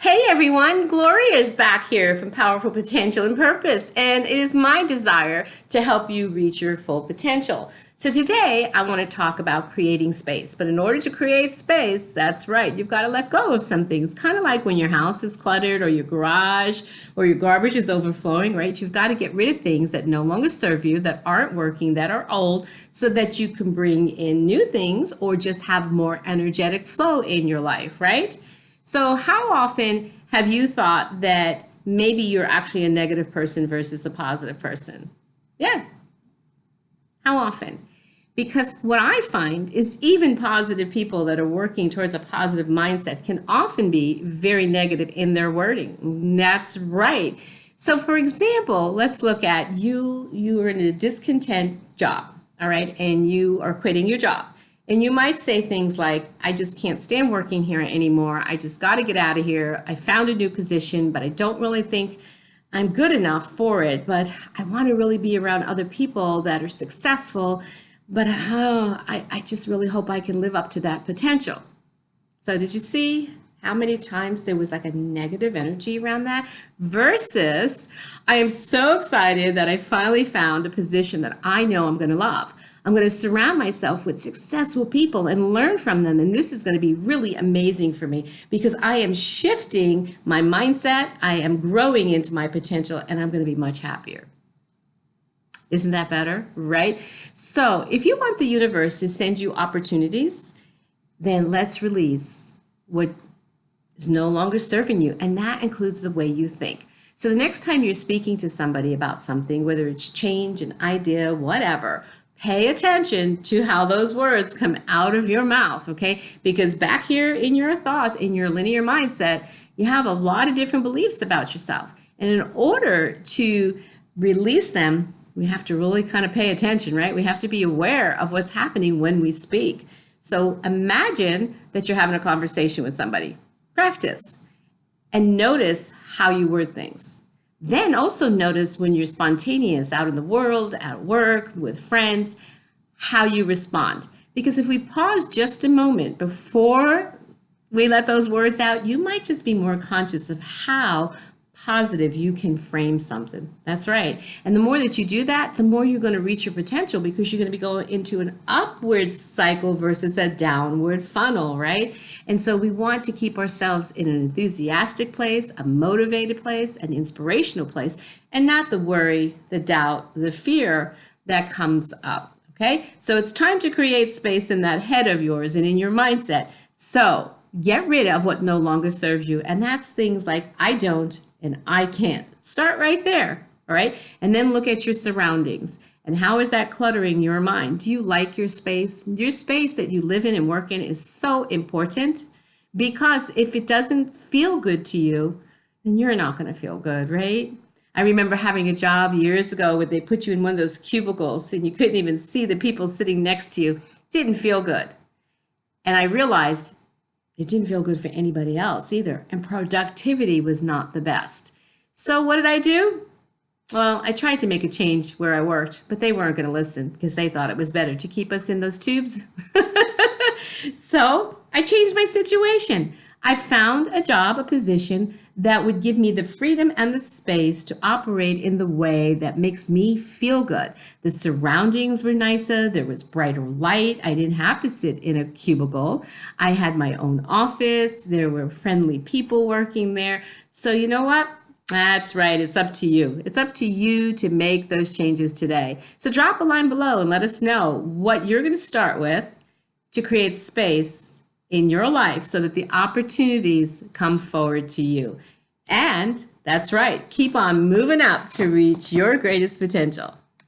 Hey everyone, Gloria is back here from Powerful Potential and Purpose, and it is my desire to help you reach your full potential. So today I want to talk about creating space, but in order to create space, that's right, you've got to let go of some things, kind of like when your house is cluttered or your garage or your garbage is overflowing, right? You've got to get rid of things that no longer serve you, that aren't working, that are old, so that you can bring in new things or just have more energetic flow in your life, right? So how often have you thought that maybe you're actually a negative person versus a positive person? Yeah. How often? Because what I find is even positive people that are working towards a positive mindset can often be very negative in their wording. That's right. So for example, let's look at you are in a discontent job, all right, and you are quitting your job. And you might say things like, I just can't stand working here anymore. I just got to get out of here. I found a new position, but I don't really think I'm good enough for it. But I want to really be around other people that are successful. But I just really hope I can live up to that potential. So did you see how many times there was like a negative energy around that? Versus, I am so excited that I finally found a position that I know I'm going to love. I'm going to surround myself with successful people and learn from them. And this is going to be really amazing for me because I am shifting my mindset. I am growing into my potential and I'm going to be much happier. Isn't that better? Right? So if you want the universe to send you opportunities, then let's release what is no longer serving you. And that includes the way you think. So the next time you're speaking to somebody about something, whether it's change, an idea, whatever, pay attention to how those words come out of your mouth, okay? Because back here in your thought, in your linear mindset, you have a lot of different beliefs about yourself. And in order to release them, we have to really kind of pay attention, right? We have to be aware of what's happening when we speak. So imagine that you're having a conversation with somebody. Practice and notice how you word things. Then also notice when you're spontaneous out in the world, at work, with friends, how you respond. Because if we pause just a moment before we let those words out, you might just be more conscious of how positive you can frame something. That's right. And the more that you do that, the more you're going to reach your potential because you're going to be going into an upward cycle versus a downward funnel, right? And so we want to keep ourselves in an enthusiastic place, a motivated place, an inspirational place, and not the worry, the doubt, the fear that comes up. Okay? So it's time to create space in that head of yours and in your mindset. So get rid of what no longer serves you. And that's things like I don't and I can't. Start right there, all right? And then look at your surroundings. And how is that cluttering your mind? Do you like your space? Your space that you live in and work in is so important because if it doesn't feel good to you, then you're not going to feel good, right? I remember having a job years ago where they put you in one of those cubicles and you couldn't even see the people sitting next to you. It didn't feel good. And I realized it didn't feel good for anybody else either. And productivity was not the best. So what did I do? Well, I tried to make a change where I worked, but they weren't going to listen because they thought it was better to keep us in those tubes. So I changed my situation. I found a job, a position that would give me the freedom and the space to operate in the way that makes me feel good. The surroundings were nicer. There was brighter light. I didn't have to sit in a cubicle. I had my own office. There were friendly people working there. So you know what? That's right. It's up to you. It's up to you to make those changes today. So drop a line below and let us know what you're going to start with to create space in your life so that the opportunities come forward to you. And that's right, keep on moving up to reach your greatest potential.